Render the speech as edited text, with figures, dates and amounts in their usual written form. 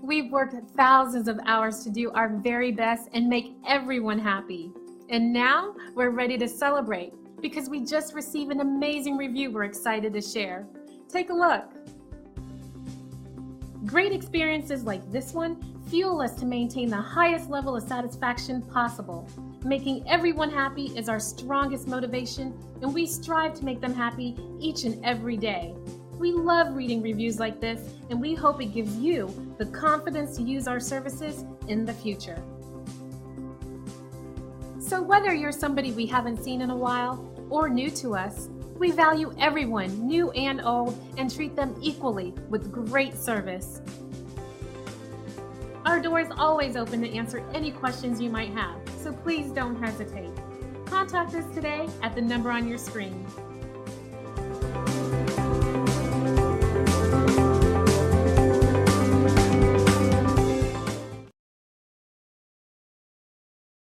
We've worked thousands of hours to do our very best and make everyone happy. And now we're ready to celebrate because we just received an amazing review we're excited to share. Take a look. Great experiences like this one fuel us to maintain the highest level of satisfaction possible. Making everyone happy is our strongest motivation, and we strive to make them happy each and every day. We love reading reviews like this, and we hope it gives you the confidence to use our services in the future. So whether you're somebody we haven't seen in a while or new to us, we value everyone, new and old, and treat them equally with great service. Our door is always open to answer any questions you might have, so please don't hesitate. Contact us today at the number on your screen.